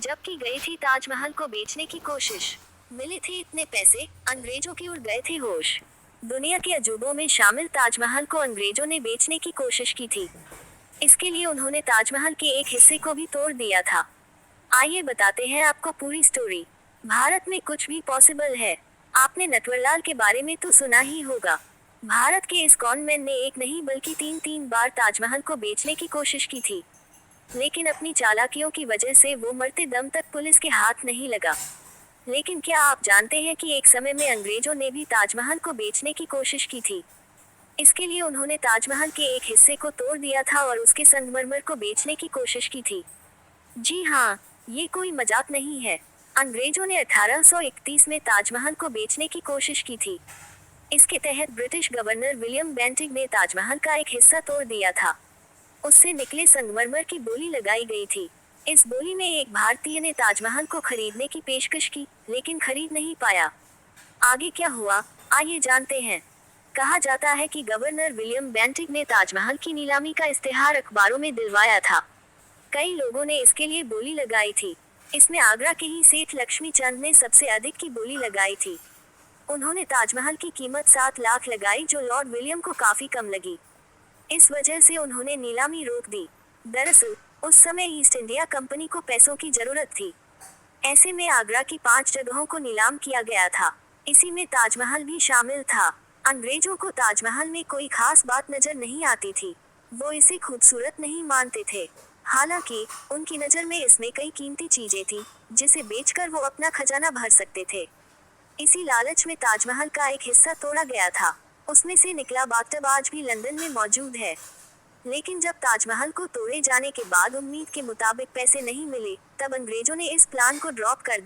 जबकि गई थी ताजमहल को बेचने की कोशिश। मिले थे इतने पैसे, अंग्रेजों की उड़ गए थे होश। दुनिया के अजूबों में शामिल ताजमहल को अंग्रेजों ने बेचने की कोशिश की थी। इसके लिए उन्होंने ताजमहल के एक हिस्से को भी तोड़ दिया था। आइए बताते हैं आपको पूरी स्टोरी। भारत में कुछ भी पॉसिबल है। आपने नटवरलाल के बारे में तो सुना ही होगा। भारत के इस कॉनमैन ने एक नहीं बल्कि तीन तीन बार ताजमहल को बेचने की कोशिश की थी, लेकिन अपनी चालाकियों की वजह से वो मरते दम तक पुलिस के हाथ नहीं लगा। लेकिन क्या आप जानते हैं कि एक समय में अंग्रेजों ने भी ताजमहल को बेचने की कोशिश की थी। इसके लिए उन्होंने ताजमहल के एक हिस्से को तोड़ दिया था और उसके संगमरमर को बेचने की कोशिश की थी। जी हाँ, ये कोई मजाक नहीं है। अंग्रेजों ने 1831 में ताजमहल को बेचने की कोशिश की थी। इसके तहत ब्रिटिश गवर्नर विलियम बेंटिंग ने ताजमहल का एक हिस्सा तोड़ दिया था। उससे निकले संगमरमर की बोली लगाई गई थी। इस बोली में एक भारतीय ने ताजमहल को खरीदने की पेशकश की, लेकिन खरीद नहीं पाया। आगे क्या हुआ, आइए जानते हैं। कहा जाता है कि गवर्नर विलियम बेंटिंग ने ताजमहल की नीलामी का इश्तेहार अखबारों में दिलवाया था। कई लोगों ने इसके लिए बोली लगाई थी। इसमें आगरा के ही सेठ लक्ष्मी चंद ने सबसे अधिक की बोली लगाई थी। उन्होंने ताजमहल की कीमत 7 लाख लगाई, जो लॉर्ड विलियम को काफी कम लगी। इस वजह से उन्होंने नीलामी रोक दी। दरअसल उस समय ईस्ट इंडिया कंपनी को पैसों की जरूरत थी। ऐसे में आगरा की 5 जगहों को नीलाम किया गया था। इसी में ताजमहल भी शामिल था। अंग्रेजों को ताजमहल में कोई खास बात नजर नहीं आती थी। वो इसे खूबसूरत नहीं मानते थे। हालांकि उनकी नजर में इसमें कई कीमती चीजें थी, जिसे बेचकर वो अपना खजाना भर सकते थे। इसी लालच में ताजमहल का एक हिस्सा तोड़ा गया था। उसमें से निकला बाथटब आज भी लंदन में मौजूद है। लेकिन जब ताजमहल को तोड़े जाने के बाद उम्मीद के मुताबिक पैसे नहीं मिले, तब अंग्रेजों ने इस प्लान को ड्रॉप कर दिया।